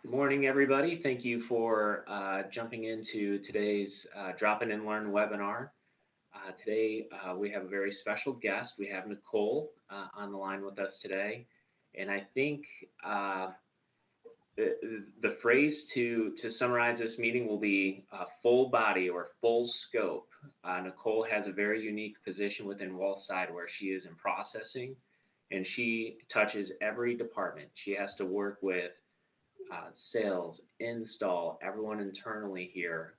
Good morning, everybody. Thank you for jumping into today's Drop In and Learn webinar. Today, we have a very special guest. We have Nicole on the line with us today. And I think the phrase to summarize this meeting will be full body or full scope. Nicole has a very unique position within Wallside where she is in processing, and she touches every department. She has to work with sales, install, everyone internally here,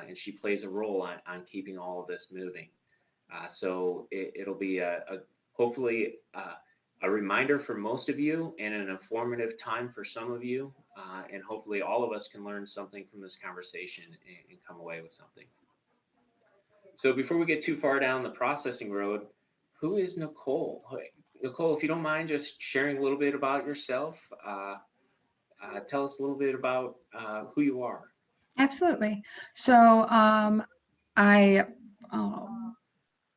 and she plays a role on keeping all of this moving. So it'll be hopefully a reminder for most of you and an informative time for some of you, and hopefully all of us can learn something from this conversation and come away with something. So before we get too far down the processing road, who is Nicole? Nicole, if you don't mind just sharing a little bit about yourself, tell us a little bit about who you are. Absolutely. So my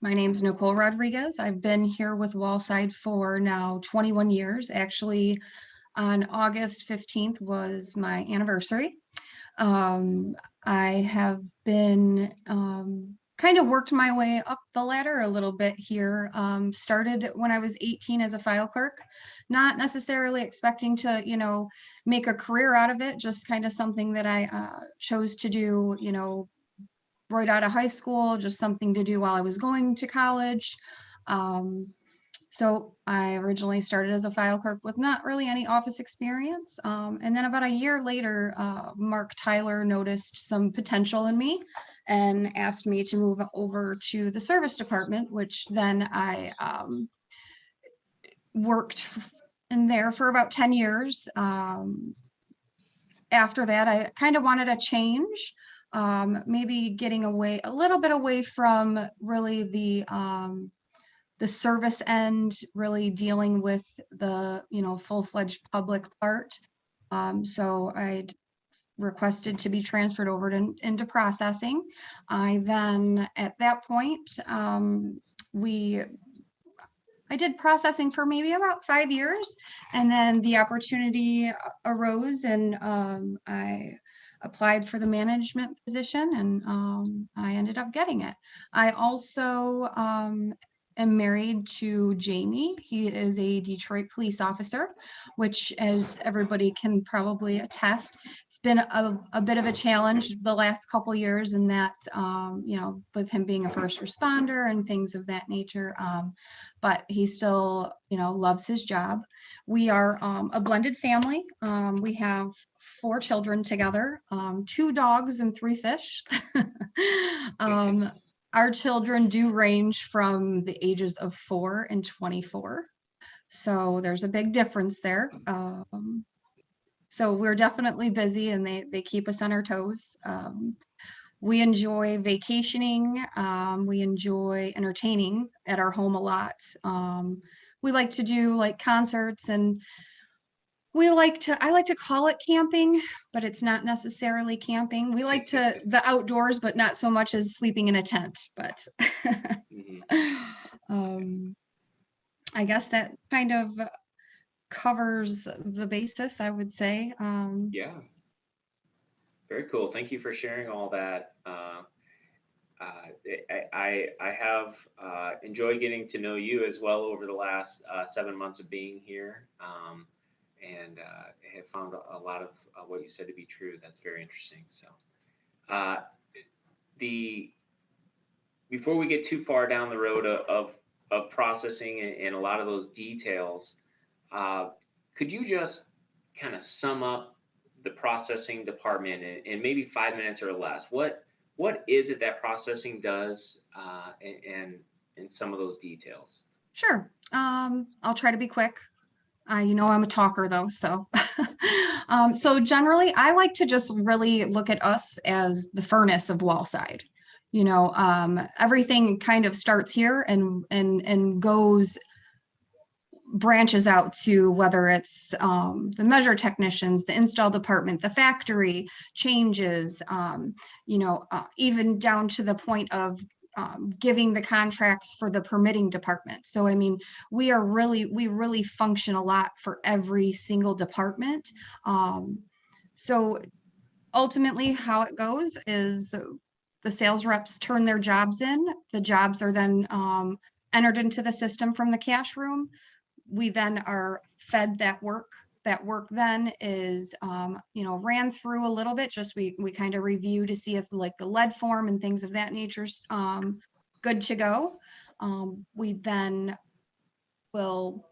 name's Nicole Rodriguez. I've been here with Wallside for now 21 years. Actually, on August 15th was my anniversary. I have been kind of worked my way up the ladder a little bit here. Started when I was 18 as a file clerk, not necessarily expecting to, make a career out of it, just kind of something that I chose to do, right out of high school, just something to do while I was going to college. So I originally started as a file clerk with not really any office experience. And then about a year later, Mark Tyler noticed some potential in me and asked me to move over to the service department, which then I worked in there for about 10 years. After that, I kind of wanted a change, maybe getting away a little bit away from really the service end, really dealing with the full-fledged public part. So I'd requested to be transferred over into processing. I then, at that point, I did processing for maybe about 5 years, and then the opportunity arose, and I applied for the management position, and I ended up getting it. I also am married to Jamie. He is a Detroit police officer, which, as everybody can probably attest, it's been a bit of a challenge the last couple years in that, with him being a first responder and things of that nature. But he still, loves his job. We are a blended family. We have 4 children together, 2 dogs and 3 fish. Our children do range from the ages of 4 and 24. So there's a big difference there. So we're definitely busy, and they keep us on our toes. We enjoy vacationing. We enjoy entertaining at our home a lot. We like to do concerts, and I like to call it camping, but it's not necessarily camping. We like the outdoors, but not so much as sleeping in a tent. But I guess that kind of covers the basis, I would say. Yeah. Very cool. Thank you for sharing all that. I have enjoyed getting to know you as well over the last 7 months of being here. And have found a lot of what you said to be true. That's very interesting. So, before we get too far down the road of processing and a lot of those details, could you just kind of sum up the processing department in maybe 5 minutes or less? What is it that processing does, and some of those details? Sure. I'll try to be quick. I'm a talker though, so. So generally, I like to just really look at us as the furnace of Wallside. Everything kind of starts here and branches out to whether it's the measure technicians, the install department, the factory changes, even down to the point of giving the contracts for the permitting department. So, I mean, we really function a lot for every single department. So ultimately how it goes is the sales reps turn their jobs in. The jobs are then entered into the system from the cash room. We then are fed that work. That work then is, ran through a little bit. Just we kind of review to see if like the lead form and things of that nature's good to go. We then will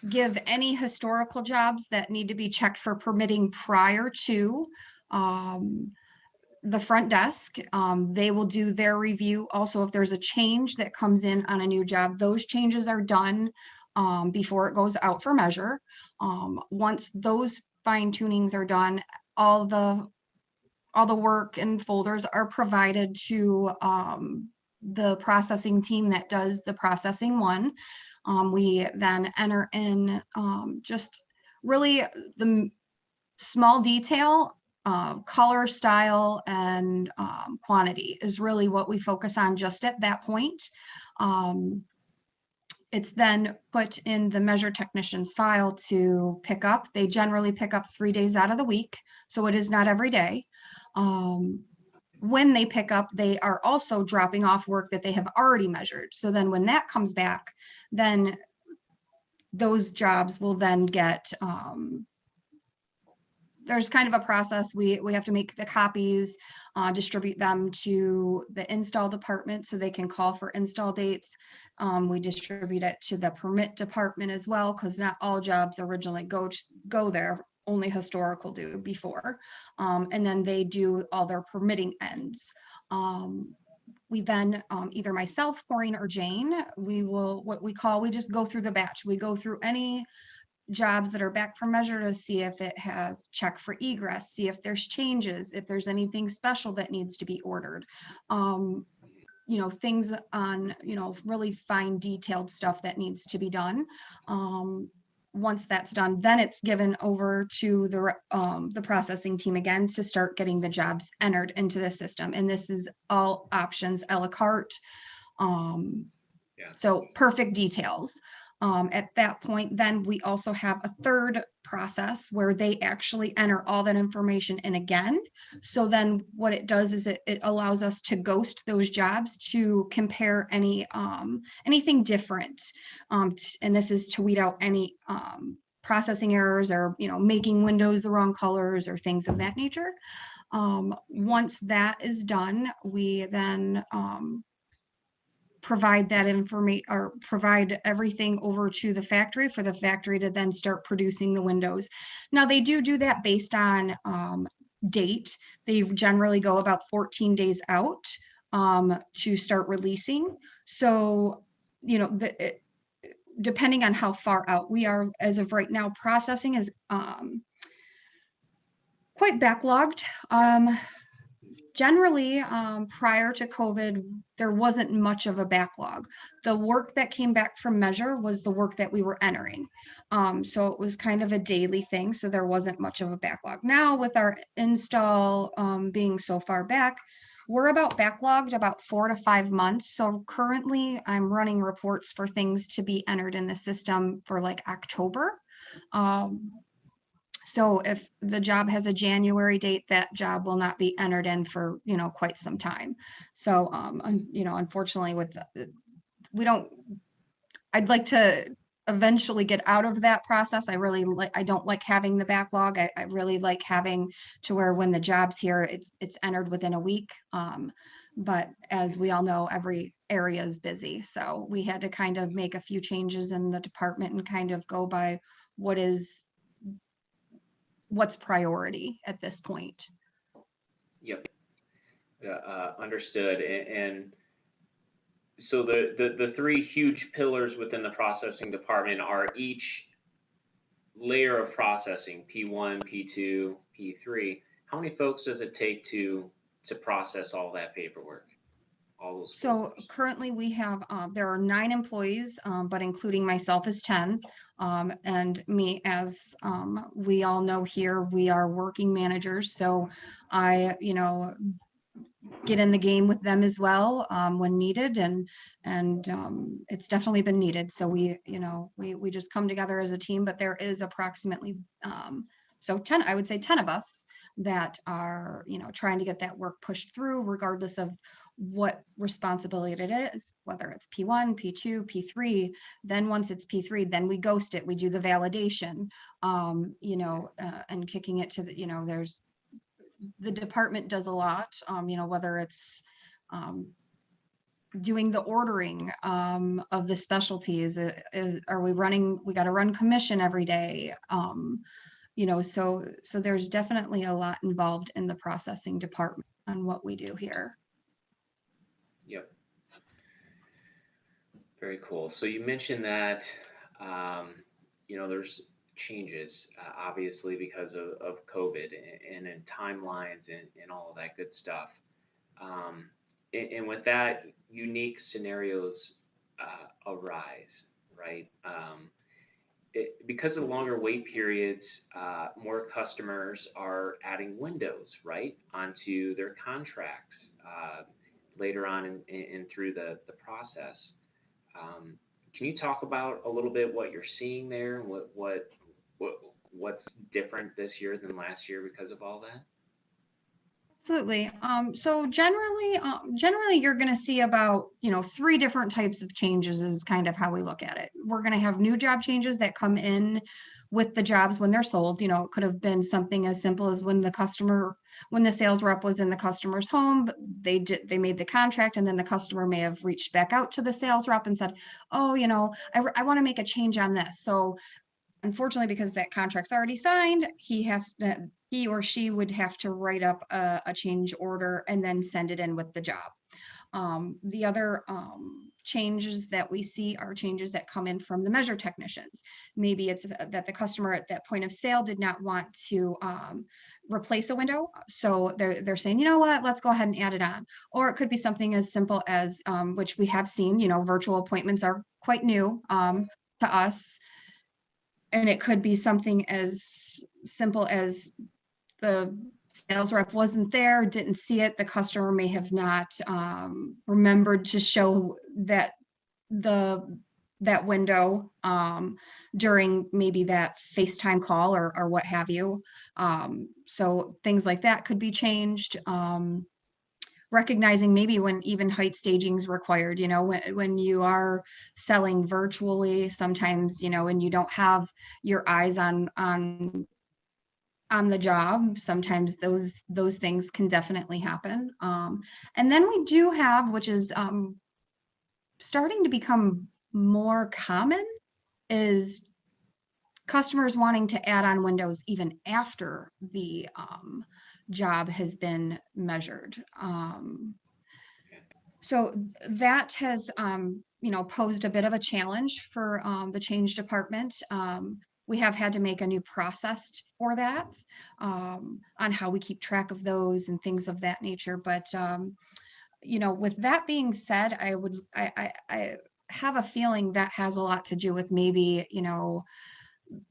give any historical jobs that need to be checked for permitting prior to um, the front desk. They will do their review. Also, if there's a change that comes in on a new job, those changes are done before it goes out for measure. Once those fine tunings are done, all the work and folders are provided to the processing team that does the processing one. We then enter in just really the small detail, color, style, and quantity is really what we focus on just at that point. It's then put in the measure technician's file to pick up. They generally pick up 3 days out of the week, so it is not every day. When they pick up, they are also dropping off work that they have already measured. So then when that comes back, then those jobs will then get, there's kind of a process. We have to make the copies, distribute them to the install department so they can call for install dates. We distribute it to the permit department as well, because not all jobs originally go there. Only historical do before. And then they do all their permitting ends. We then, either myself, Maureen, or Jane, we just go through the batch. We go through any jobs that are back for measure to see if it has check for egress, see if there's changes, if there's anything special that needs to be ordered. Things on, really fine detailed stuff that needs to be done. Once that's done, then it's given over to the processing team again to start getting the jobs entered into the system. And this is all options a la carte. So perfect details. At that point, then we also have a third process where they actually enter all that information in again. So then what it does is it allows us to ghost those jobs to compare anything different. And this is to weed out any processing errors or, making windows the wrong colors or things of that nature. Once that is done, we then provide that information or provide everything over to the factory for the factory to then start producing the windows. Now they do that based on date. They generally go about 14 days out to start releasing. So, depending on how far out we are as of right now, processing is quite backlogged. Generally, prior to COVID, there wasn't much of a backlog. The work that came back from measure was the work that we were entering. So it was kind of a daily thing. So there wasn't much of a backlog. Now with our install being so far back, we're about backlogged about 4 to 5 months. So currently I'm running reports for things to be entered in the system for like October. So if the job has a January date, that job will not be entered in for, quite some time. So, unfortunately I'd like to eventually get out of that process. I don't like having the backlog. I really like having to where when the job's here, it's entered within a week. But as we all know, every area is busy. So we had to kind of make a few changes in the department and kind of go by what's priority at this point. Yep. Understood. And so the three huge pillars within the processing department are each layer of processing, P1, P2, P3. How many folks does it take to process all that paperwork? So currently we have, there are 9 employees, but including myself is 10. And me, as we all know here, we are working managers. So I, get in the game with them as well when needed. And it's definitely been needed. So we just come together as a team, but there is approximately so 10, I would say 10 of us that are, trying to get that work pushed through, regardless of what responsibility it is, whether it's P1, P2, P3. Then once it's P3, then we ghost it. We do the validation, and kicking it to there's the department does a lot, whether it's doing the ordering of the specialties. Are we running? We got to run commission every day. So there's definitely a lot involved in the processing department on what we do here. Yep. Very cool. So you mentioned that, there's changes, obviously because of COVID and in timelines and all of that good stuff. And with that, unique scenarios arise, right? Because of longer wait periods, more customers are adding windows, right, onto their contracts later on in through the process. Can you talk about a little bit what you're seeing there, and what's different this year than last year because of all that? Absolutely. So generally, you're going to see about 3 different types of changes is kind of how we look at it. We're going to have new job changes that come in with the jobs when they're sold. It could have been something as simple as when the sales rep was in the customer's home, but they made the contract, and then the customer may have reached back out to the sales rep and said, oh, I want to make a change on this. So unfortunately, because that contract's already signed, he or she would have to write up a change order and then send it in with the job. The other changes that we see are changes that come in from the measure technicians. Maybe it's that the customer at that point of sale did not want to replace a window, so they're saying, you know what, let's go ahead and add it on. Or it could be something as simple as, which we have seen, virtual appointments are quite new to us. And it could be something as simple as the sales rep wasn't there, didn't see it. The customer may have not remembered to show that window during maybe that FaceTime call or what have you. So things like that could be changed. Recognizing maybe when even height staging is required, when you are selling virtually, sometimes, when you don't have your eyes on the job, sometimes those things can definitely happen. And then we do have, which is starting to become more common, is customers wanting to add on windows even after the job has been measured. So that has, posed a bit of a challenge for the change department. We have had to make a new process for that, on how we keep track of those and things of that nature. But, with that being said, I have a feeling that has a lot to do with maybe,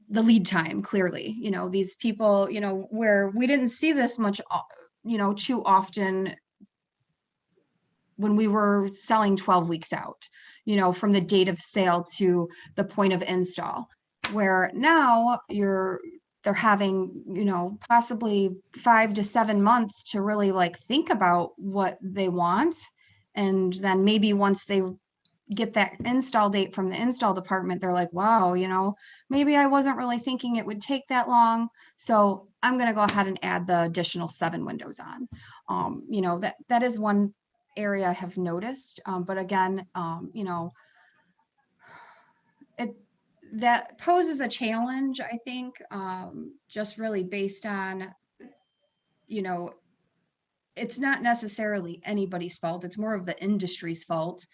the lead time. Clearly, these people, where we didn't see this much, too often when we were selling 12 weeks out, from the date of sale to the point of install, where now they're having, possibly 5 to 7 months to really think about what they want. And then maybe once they get that install date from the install department, they're like, wow, maybe I wasn't really thinking it would take that long. So I'm going to go ahead and add the additional 7 windows on. That is one area I have noticed. But again, that poses a challenge, I think, just really based on, it's not necessarily anybody's fault. It's more of the industry's fault.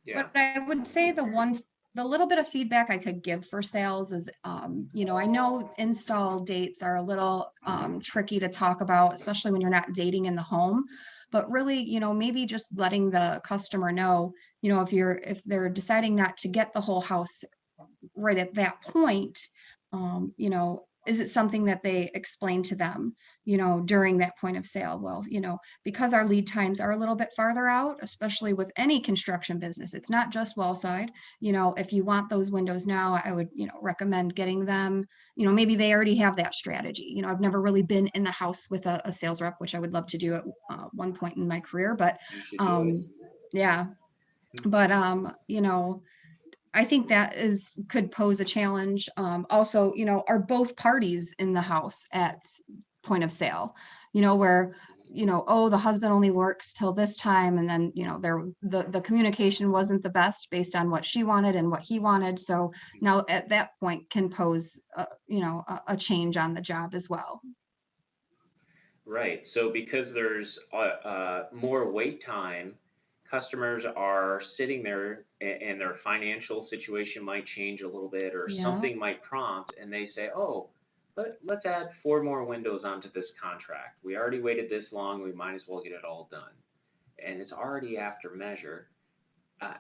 Yeah. But I would say the little bit of feedback I could give for sales is, I know install dates are a little tricky to talk about, especially when you're not dating in the home. But really, maybe just letting the customer know, if they're deciding not to get the whole house right at that point, is it something that they explain to them, during that point of sale? Well, because our lead times are a little bit farther out, especially with any construction business, it's not just wall side. If you want those windows now, I would, recommend getting them. Maybe they already have that strategy. I've never really been in the house with a sales rep, which I would love to do at one point in my career, but You should do it. yeah, but I think that could pose a challenge. Also, are both parties in the house at point of sale, where, oh, the husband only works till this time. And then, the communication wasn't the best based on what she wanted and what he wanted. So now at that point can pose, a change on the job as well. Right. So because there's more wait time, customers are sitting there and their financial situation might change a little bit or Yeah. something might prompt and they say, oh, let's add 4 more windows onto this contract. We already waited this long. We might as well get it all done. And it's already after measure. Uh,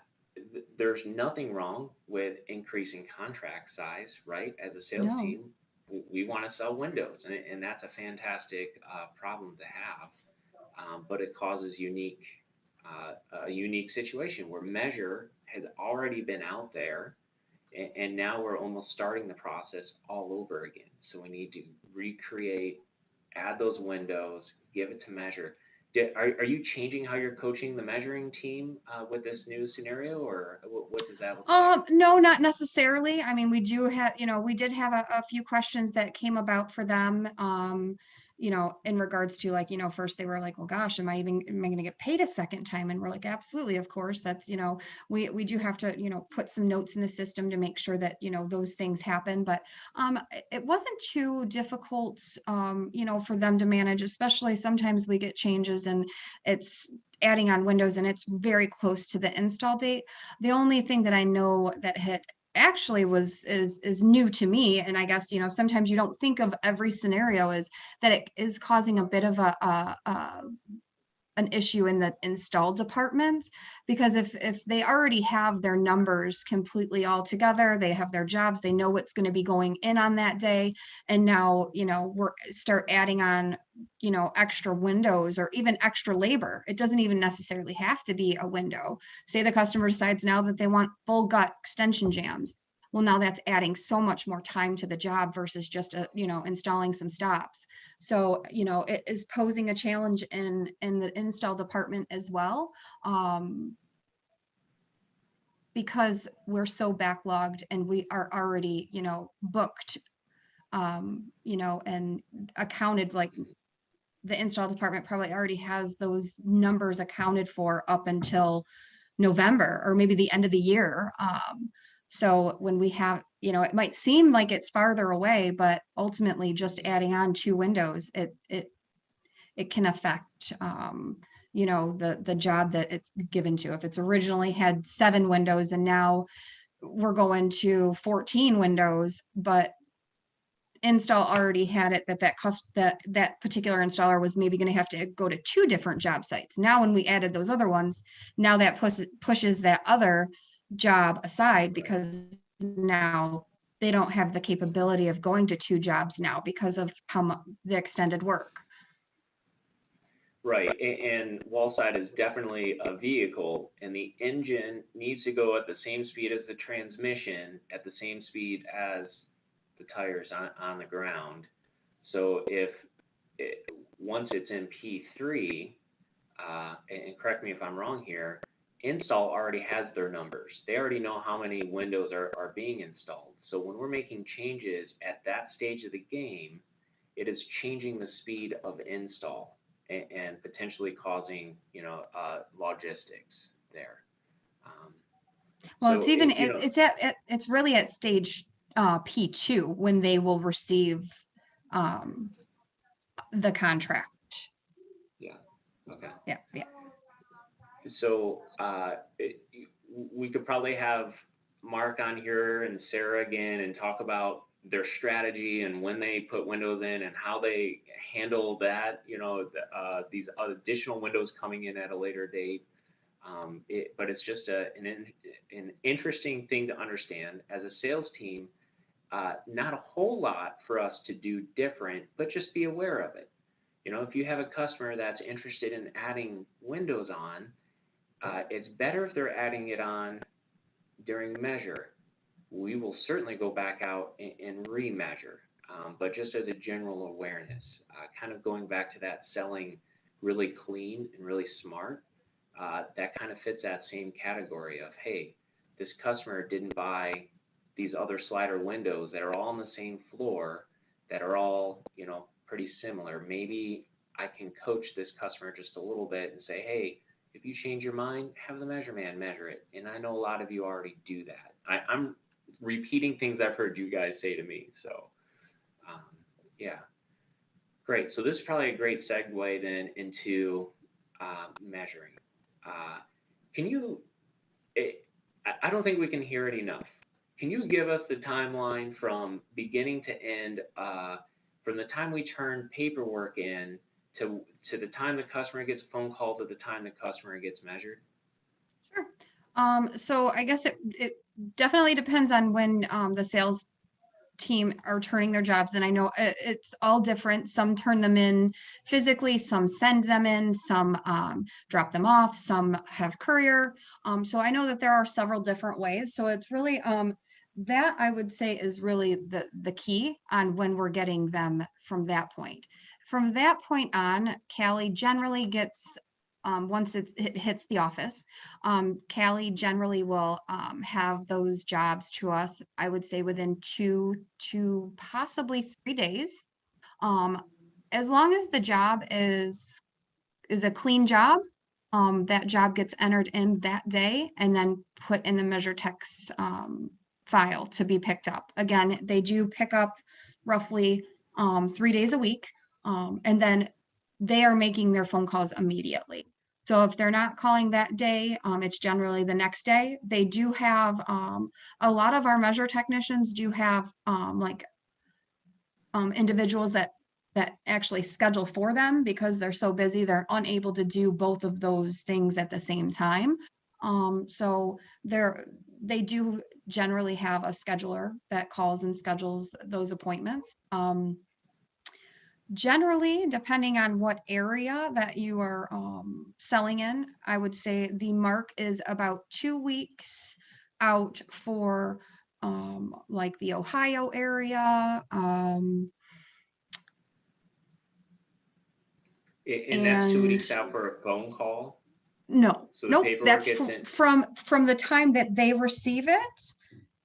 there's nothing wrong with increasing contract size, right? As a sales No. team, we want to sell windows, and that's a fantastic problem to have. But it causes a unique situation where measure has already been out there, and now we're almost starting the process all over again. So we need to recreate, add those windows, give it to measure. Are you changing how you're coaching the measuring team with this new scenario, or what does that look like? No, not necessarily. I mean, we did have a few questions that came about for them, in regards to, like, first they were like, well, gosh, am I going to get paid a second time? And we're like, absolutely, of course. That's, we do have to, put some notes in the system to make sure that, those things happen. But it wasn't too difficult, for them to manage, especially sometimes we get changes and it's adding on windows and it's very close to the install date. The only thing that I know that had actually is new to me, and I guess, sometimes you don't think of every scenario, is that it is causing a bit of an issue in the install department, because if they already have their numbers completely all together, they have their jobs, they know what's going to be going in on that day, and now, we're start adding on, extra windows or even extra labor. It doesn't even necessarily have to be a window. Say the customer decides now that they want full gut extension jambs. Well, now that's adding so much more time to the job versus just installing some stops. So, it is posing a challenge in the install department as well, because we're so backlogged and we are already, booked, and accounted, like the install department probably already has those numbers accounted for up until November or maybe the end of the year. So when we have, it might seem like it's farther away, but ultimately just adding on 2 windows, it can affect, the job that it's given to. If it's originally had 7 windows and now we're going to 14 windows, but install already had it that particular installer was maybe going to have to go to 2 different job sites. Now, when we added those other ones, now that pushes that other job aside, because now they don't have the capability of going to 2 jobs now because of the extended work. Right, and wall side is definitely a vehicle, and the engine needs to go at the same speed as the transmission, at the same speed as the tires on the ground. So if once it's in P3, and correct me if I'm wrong here, install already has their numbers. They already know how many windows are being installed. So when we're making changes at that stage of the game, it is changing the speed of install and potentially causing, logistics there. Um, Well, it's so even you know, it's really at stage P2 when they will receive um, the contract. yeah, okay. Yeah, yeah. So we could probably have Mark on here and Sarah again and talk about their strategy and when they put windows in and how they handle that. These additional windows coming in at a later date. But it's just an interesting thing to understand as a sales team. not a whole lot for us to do different, but just be aware of it. If you have a customer that's interested in adding windows on, it's better if they're adding it on during measure. We will certainly go back out and remeasure, but just as a general awareness, kind of going back to that selling really clean and really smart, that kind of fits that same category of, hey, this customer didn't buy these other slider windows that are all on the same floor, that are all, pretty similar. Maybe I can coach this customer just a little bit and say, hey, if you change your mind, have the measure man measure it. And I know a lot of you already do that. I'm repeating things I've heard you guys say to me. So, yeah, great. So this is probably a great segue then into measuring. Can you, I don't think we can hear it enough. Can you give us the timeline from beginning to end, from the time we turn paperwork in to the time the customer gets a phone call to the time the customer gets measured? Sure. So I guess it definitely depends on when the sales team are turning their jobs. And I know it's all different. Some turn them in physically, some send them in, some drop them off, some have courier. So I know that there are several different ways. So it's really that I would say is really the key on when we're getting them from that point. From that point on, Callie generally gets once it hits the office, Callie generally will have those jobs to us, I would say within 2 to possibly 3 days. As long as the job is a clean job, that job gets entered in that day and then put in the Measure Text file to be picked up. Again, they do pick up roughly 3 days a week, and then they are making their phone calls immediately. So if they're not calling that day, it's generally the next day. They do have a lot of our measure technicians do have individuals that actually schedule for them because they're so busy, they're unable to do both of those things at the same time. So they do generally have a scheduler that calls and schedules those appointments. Generally, depending on what area that you are selling in, I would say the mark is about 2 weeks out for like the Ohio area. And that's 2 weeks out for a phone call? No, So the nope, paperwork that's gets in. from the time that they receive it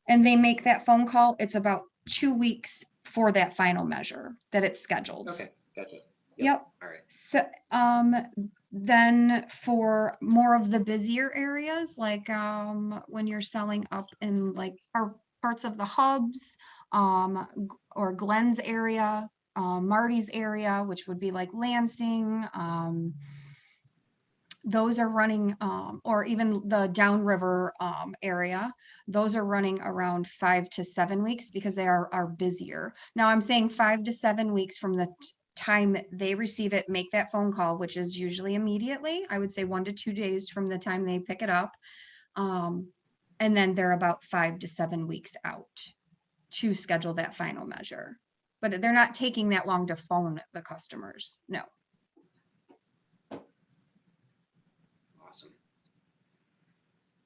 and they make that phone call, it's about 2 weeks for that final measure that it's scheduled. Okay, gotcha. Yep. All right. So, then for more of the busier areas, like when you're selling up in like parts of the hubs, or Glenn's area, Marty's area, which would be like Lansing, those are running, or even the downriver area, those are running around 5 to 7 weeks because they are busier. Now I'm saying 5 to 7 weeks from the time they receive it, make that phone call, which is usually immediately. I would say 1 to 2 days from the time they pick it up. And then they're about 5 to 7 weeks out to schedule that final measure. But they're not taking that long to phone the customers. No. Awesome.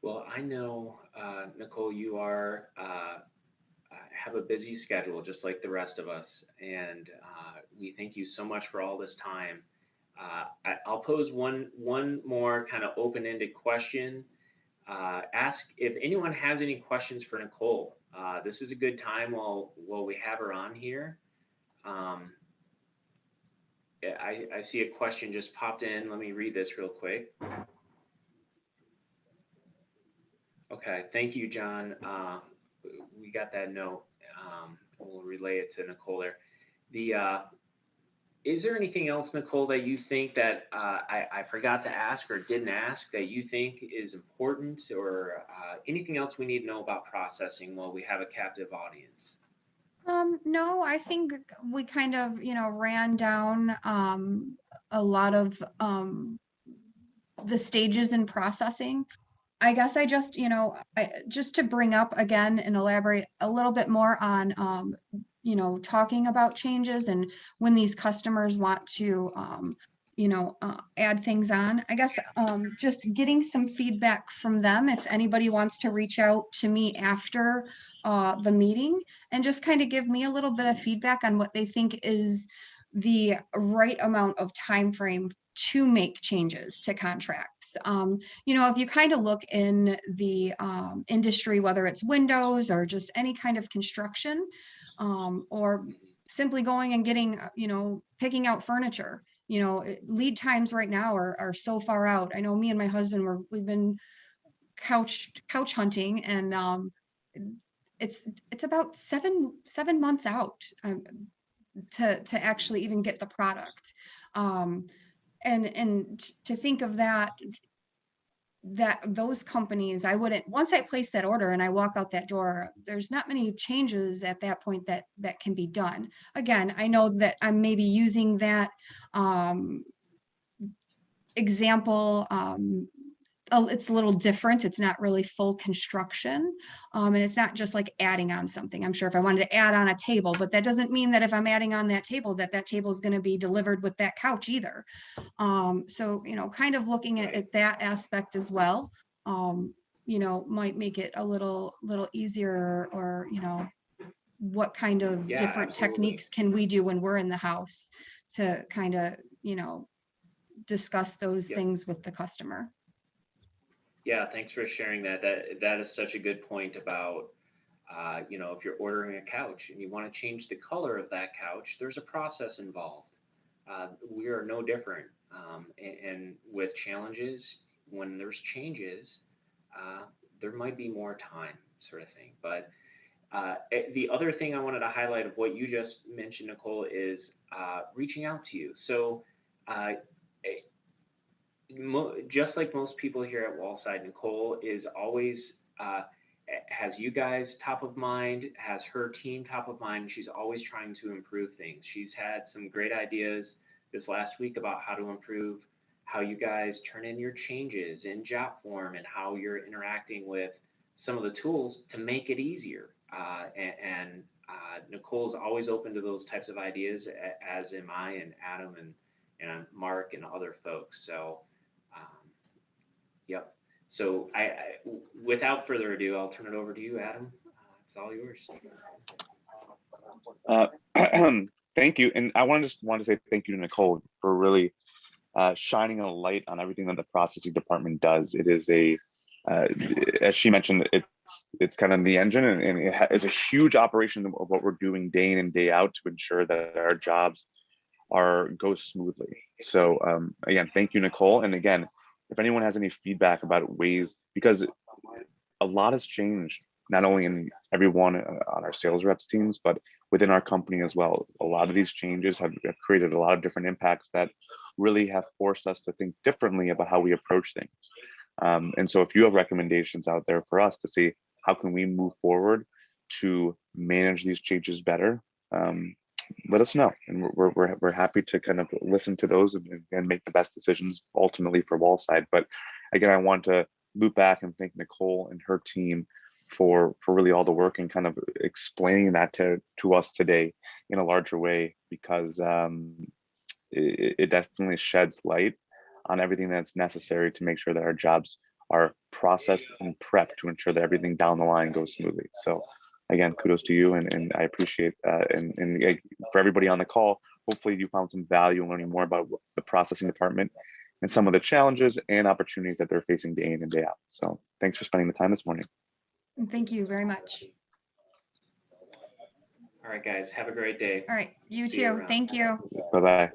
Well, I know, Nicole, you have a busy schedule just like the rest of us, and we thank you so much for all this time. I'll pose one more kind of open-ended question. Ask if anyone has any questions for Nicole. This is a good time while we have her on here. I see a question just popped in. Let me read this real quick. Okay, thank you, John. We got that note. We'll relay it to Nicole there. Is there anything else, Nicole, that you think that I forgot to ask or didn't ask that you think is important, or anything else we need to know about processing while we have a captive audience? No, I think we kind of, ran down a lot of the stages in processing. I guess I just, just to bring up again and elaborate a little bit more on, talking about changes and when these customers want to, add things on. I guess just getting some feedback from them if anybody wants to reach out to me after the meeting and just kind of give me a little bit of feedback on what they think is the right amount of time frame to make changes to contracts. If you kind of look in the industry, whether it's windows or just any kind of construction, or simply going and getting, picking out furniture, lead times right now are so far out. I know me and my husband we've been couch hunting, and it's about seven months out to actually even get the product. And to think of that those companies, I wouldn't, once I place that order and I walk out that door, there's not many changes at that point that can be done. Again, I know that I'm maybe using that example, it's a little different. It's not really full construction. And it's not just like adding on something. I'm sure if I wanted to add on a table, but that doesn't mean that if I'm adding on that table, that table is going to be delivered with that couch either. So, kind of looking at that aspect as well, might make it a little easier, or, what kind of Yeah, different absolutely. techniques can we do when we're in the house to kind of, discuss those Yep. things with the customer. Yeah, thanks for sharing that. That is such a good point about, if you're ordering a couch and you want to change the color of that couch, there's a process involved. We are no different. And with challenges, when there's changes, there might be more time, sort of thing. But the other thing I wanted to highlight of what you just mentioned, Nicole, is reaching out to you. So just like most people here at Wallside, Nicole is always has you guys top of mind, has her team top of mind. She's always trying to improve things. She's had some great ideas this last week about how to improve how you guys turn in your changes in job form and how you're interacting with some of the tools to make it easier. And Nicole's always open to those types of ideas, as am I, and Adam, and Mark, and other folks. So, yep. So without further ado, I'll turn it over to you, Adam. It's all yours. Thank you. And I want to say thank you to Nicole for really shining a light on everything that the processing department does. It is as she mentioned, it's kind of the engine, and it's a huge operation of what we're doing day in and day out to ensure that our jobs go smoothly. So again, thank you, Nicole. And again, if anyone has any feedback about ways, because a lot has changed, not only in everyone on our sales reps teams, but within our company as well. A lot of these changes have created a lot of different impacts that really have forced us to think differently about how we approach things. And so if you have recommendations out there for us to see how can we move forward to manage these changes better, let us know. And we're happy to kind of listen to those and make the best decisions ultimately for Wallside. But again, I want to loop back and thank Nicole and her team for really all the work and kind of explaining that to us today in a larger way, because it definitely sheds light on everything that's necessary to make sure that our jobs are processed and prepped to ensure that everything down the line goes smoothly. So again, kudos to you, and I appreciate and for everybody on the call, hopefully you found some value in learning more about the processing department and some of the challenges and opportunities that they're facing day in and day out. So thanks for spending the time this morning. Thank you very much. All right, guys, have a great day. All right, you See you too. around. Thank you. Bye-bye.